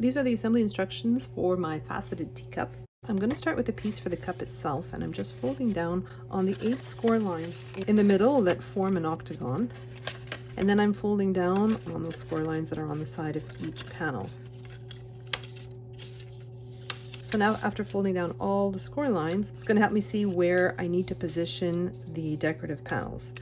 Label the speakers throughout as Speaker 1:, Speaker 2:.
Speaker 1: These are the assembly instructions for my faceted teacup. I'm going to start with the piece for the cup itself, and I'm just folding down on the 8 score lines in the middle that form an octagon, and then I'm folding down on those score lines that are on the side of each panel. So now, after folding down all the score lines, it's going to help me see where I need to position the decorative panels.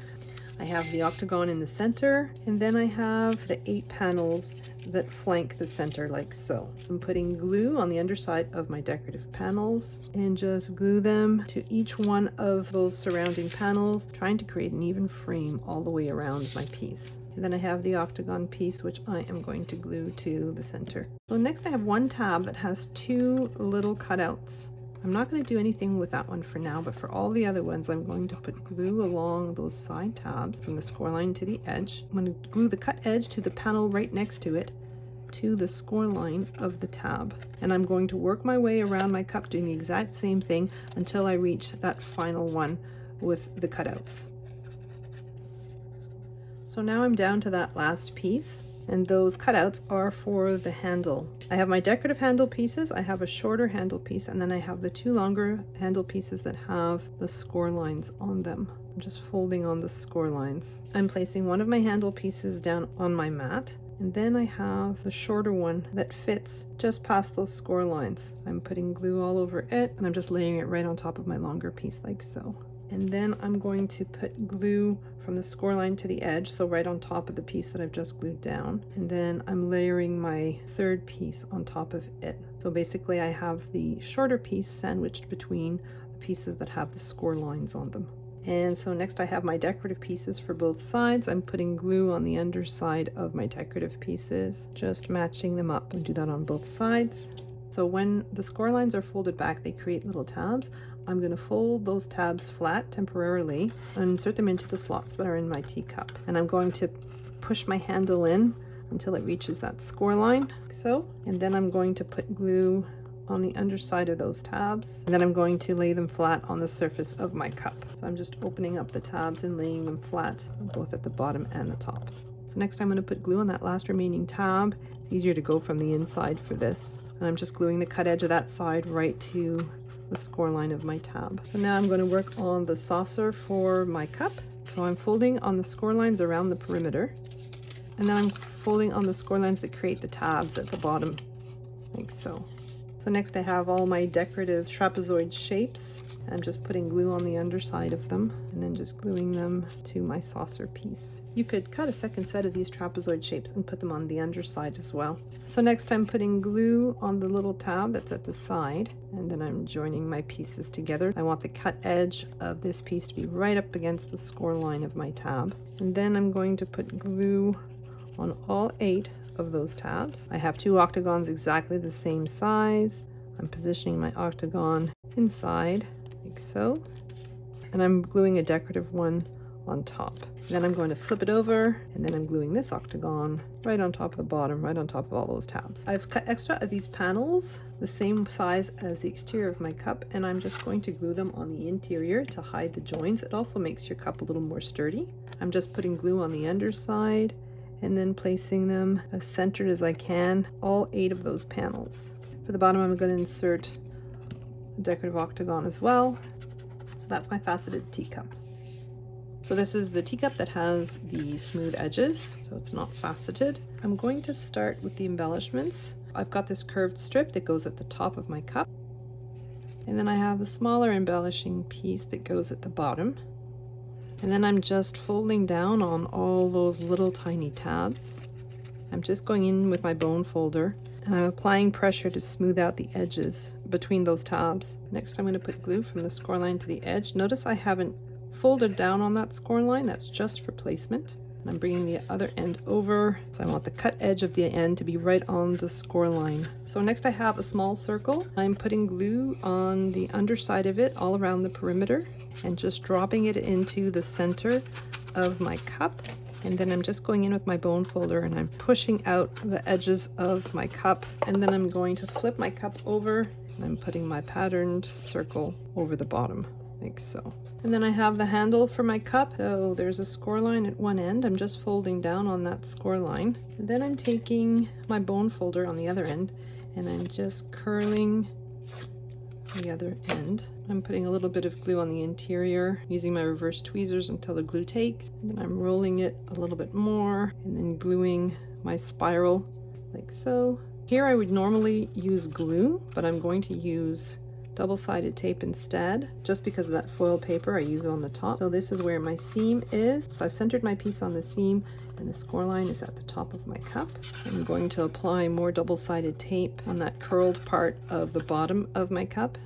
Speaker 1: I have the octagon in the center, and then I have the 8 panels that flank the center like so. I'm putting glue on the underside of my decorative panels and just glue them to each one of those surrounding panels, trying to create an even frame all the way around my piece. And then I have the octagon piece, which I am going to glue to the center. So next I have one tab that has 2 little cutouts. I'm not going to do anything with that one for now, but for all the other ones, I'm going to put glue along those side tabs from the score line to the edge. I'm going to glue the cut edge to the panel right next to it, to the score line of the tab. And I'm going to work my way around my cup doing the exact same thing until I reach that final one with the cutouts. So now I'm down to that last piece, and those cutouts are for the handle. I have my decorative handle pieces, I have a shorter handle piece, and then I have the 2 longer handle pieces that have the score lines on them. I'm just folding on the score lines. I'm placing one of my handle pieces down on my mat, and then I have the shorter one that fits just past those score lines. I'm putting glue all over it, and I'm just laying it right on top of my longer piece like so. And then I'm going to put glue from the score line to the edge, so right on top of the piece that I've just glued down. And then I'm layering my 3rd piece on top of it. So basically I have the shorter piece sandwiched between the pieces that have the score lines on them. And so next I have my decorative pieces for both sides. I'm putting glue on the underside of my decorative pieces, just matching them up, and do that on both sides. So when the score lines are folded back, they create little tabs. I'm going to fold those tabs flat temporarily and insert them into the slots that are in my teacup. And I'm going to push my handle in until it reaches that score line, like so. And then I'm going to put glue on the underside of those tabs. And then I'm going to lay them flat on the surface of my cup. So I'm just opening up the tabs and laying them flat, both at the bottom and the top. So next I'm going to put glue on that last remaining tab. It's easier to go from the inside for this. And I'm just gluing the cut edge of that side right to the score line of my tab. So now I'm going to work on the saucer for my cup. So I'm folding on the score lines around the perimeter, and then I'm folding on the score lines that create the tabs at the bottom, like so. So next I have all my decorative trapezoid shapes. I'm just putting glue on the underside of them and then just gluing them to my saucer piece. You could cut a second set of these trapezoid shapes and put them on the underside as well. So next I'm putting glue on the little tab that's at the side, and then I'm joining my pieces together. I want the cut edge of this piece to be right up against the score line of my tab. And then I'm going to put glue on all 8 of those tabs. I have 2 octagons exactly the same size. I'm positioning my octagon inside, like so, and I'm gluing a decorative one on top. Then I'm going to flip it over, and then I'm gluing this octagon right on top of the bottom, right on top of all those tabs. I've cut extra of these panels the same size as the exterior of my cup, and I'm just going to glue them on the interior to hide the joints. It also makes your cup a little more sturdy. I'm just putting glue on the underside and then placing them as centered as I can, all 8 of those panels. For the bottom, I'm going to insert a decorative octagon as well. So that's my faceted teacup. So this is the teacup that has the smooth edges, so it's not faceted. I'm going to start with the embellishments. I've got this curved strip that goes at the top of my cup, and then I have a smaller embellishing piece that goes at the bottom. And then I'm just folding down on all those little tiny tabs. I'm just going in with my bone folder, and I'm applying pressure to smooth out the edges between those tabs. Next I'm going to put glue from the score line to the edge. Notice I haven't folded down on that score line, that's just for placement. And I'm bringing the other end over, so I want the cut edge of the end to be right on the score line. So next I have a small circle. I'm putting glue on the underside of it all around the perimeter and just dropping it into the center of my cup. And then I'm just going in with my bone folder and I'm pushing out the edges of my cup, and then I'm going to flip my cup over and I'm putting my patterned circle over the bottom. like so. And then I have the handle for my cup. So there's a score line at one end. I'm just folding down on that score line. And then I'm taking my bone folder on the other end and I'm just curling the other end. I'm putting a little bit of glue on the interior using my reverse tweezers until the glue takes. And then I'm rolling it a little bit more and then gluing my spiral like so. Here I would normally use glue, but I'm going to use double-sided tape instead, just because of that foil paper. I use it on the top. So this is where my seam is. So I've centered my piece on the seam and the score line is at the top of my cup. I'm going to apply more double-sided tape on that curled part of the bottom of my cup.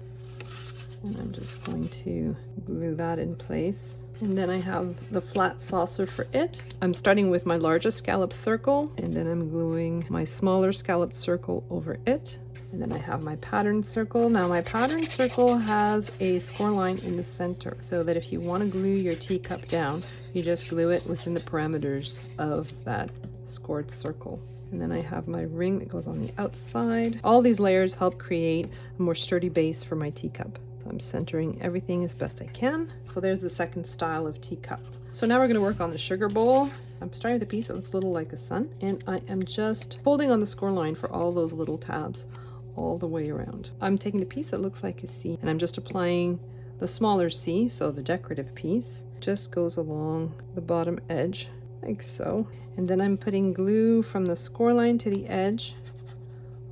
Speaker 1: And I'm just going to glue that in place. And then I have the flat saucer for it. I'm starting with my largest scallop circle and then I'm gluing my smaller scallop circle over it. And then I have my pattern circle. Now my pattern circle has a score line in the center so that if you want to glue your teacup down, you just glue it within the parameters of that scored circle. And then I have my ring that goes on the outside. All these layers help create a more sturdy base for my teacup. So I'm centering everything as best I can. So there's the second style of teacup. So now we're going to work on the sugar bowl. I'm starting with a piece that looks a little like a sun, and I am just folding on the score line for all those little tabs all the way around. I'm taking the piece that looks like a C and I'm just applying the smaller C, so the decorative piece just goes along the bottom edge like so. And then I'm putting glue from the score line to the edge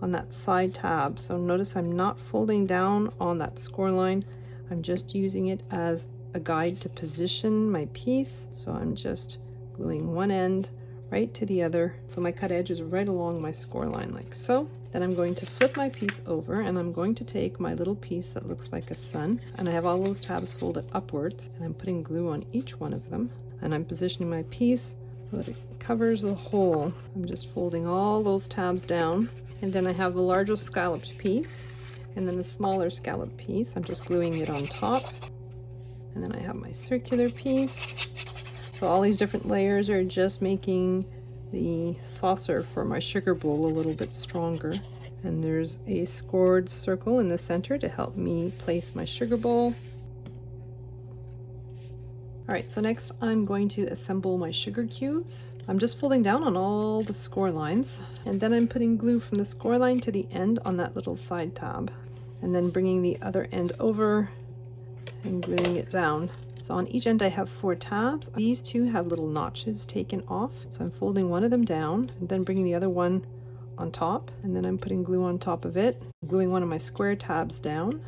Speaker 1: on that side tab. So notice I'm not folding down on that score line. I'm just using it as a guide to position my piece. So I'm just gluing one end right to the other. So my cut edge is right along my score line like so. Then I'm going to flip my piece over and I'm going to take my little piece that looks like a sun, and I have all those tabs folded upwards, and I'm putting glue on each one of them, and I'm positioning my piece so that it covers the whole. I'm just folding all those tabs down, and then I have the larger scalloped piece and then the smaller scalloped piece. I'm just gluing it on top, and then I have my circular piece. So all these different layers are just making the saucer for my sugar bowl a little bit stronger. And there's a scored circle in the center to help me place my sugar bowl. All right, so next I'm going to assemble my sugar cubes. I'm just folding down on all the score lines, and then I'm putting glue from the score line to the end on that little side tab, and then bringing the other end over and gluing it down. So on each end I have 4 tabs. These two have little notches taken off. So I'm folding one of them down and then bringing the other one on top. And then I'm putting glue on top of it, gluing one of my square tabs down,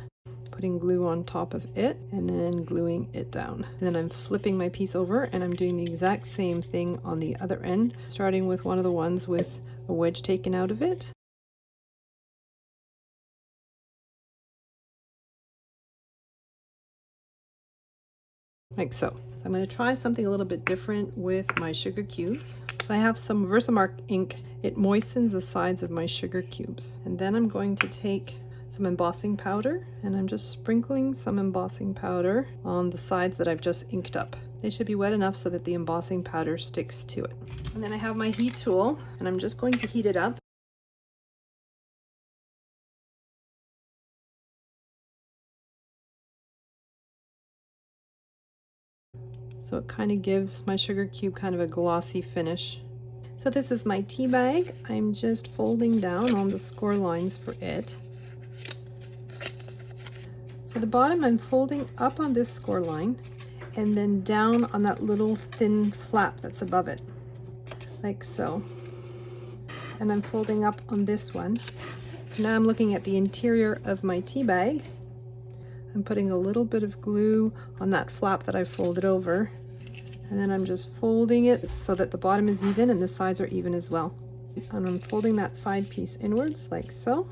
Speaker 1: putting glue on top of it, and then gluing it down. And then I'm flipping my piece over and I'm doing the exact same thing on the other end, starting with one of the ones with a wedge taken out of it. Like so. So I'm going to try something a little bit different with my sugar cubes. So I have some Versamark ink. It moistens the sides of my sugar cubes. And then I'm going to take some embossing powder, and I'm just sprinkling some embossing powder on the sides that I've just inked up. They should be wet enough so that the embossing powder sticks to it. And then I have my heat tool, and I'm just going to heat it up. So it kind of gives my sugar cube kind of a glossy finish. So this is my tea bag. I'm just folding down on the score lines for it. For the bottom, I'm folding up on this score line and then down on that little thin flap that's above it, like so. And I'm folding up on this one. So now I'm looking at the interior of my tea bag. I'm putting a little bit of glue on that flap that I folded over, and then I'm just folding it so that the bottom is even and the sides are even as well. And I'm folding that side piece inwards like so.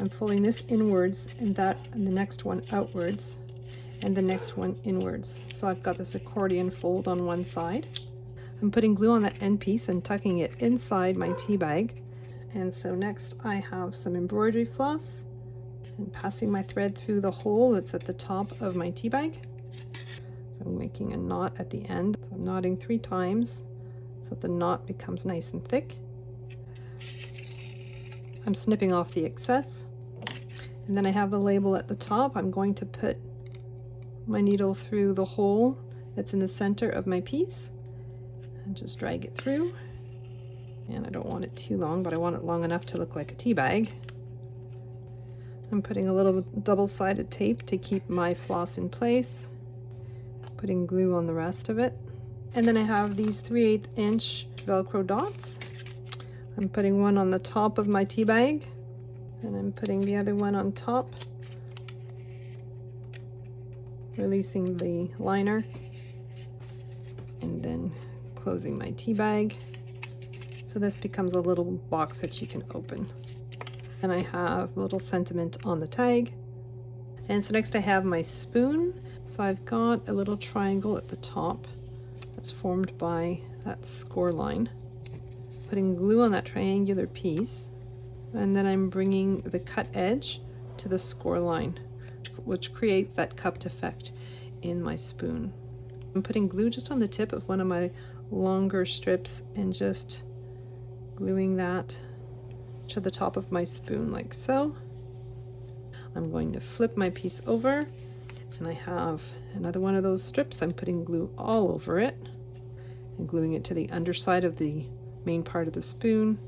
Speaker 1: I'm folding this inwards and the next one outwards and the next one inwards. So I've got this accordion fold on one side. I'm putting glue on that end piece and tucking it inside my tea bag. And so next I have some embroidery floss and passing my thread through the hole that's at the top of my tea bag. So I'm making a knot at the end. So I'm knotting 3 times so that the knot becomes nice and thick. I'm snipping off the excess, And then I have the label at the top. I'm going to put my needle through the hole that's in the center of my piece and just drag it through. And I don't want it too long, but I want it long enough to look like a tea bag. I'm putting a little double-sided tape to keep my floss in place, putting glue on the rest of it. And then I have these 3/8 inch Velcro dots. I'm putting one on the top of my tea bag, and I'm putting the other one on top, releasing the liner, and then closing my tea bag. So this becomes a little box that you can open. And I have a little sentiment on the tag. And so next I have my spoon. So I've got a little triangle at the top that's formed by that score line. Putting glue on that triangular piece. And then I'm bringing the cut edge to the score line, which creates that cupped effect in my spoon. I'm putting glue just on the tip of one of my longer strips and just gluing that to the top of my spoon like so. I'm going to flip my piece over, and I have another one of those strips. I'm putting glue all over it and gluing it to the underside of the main part of the spoon.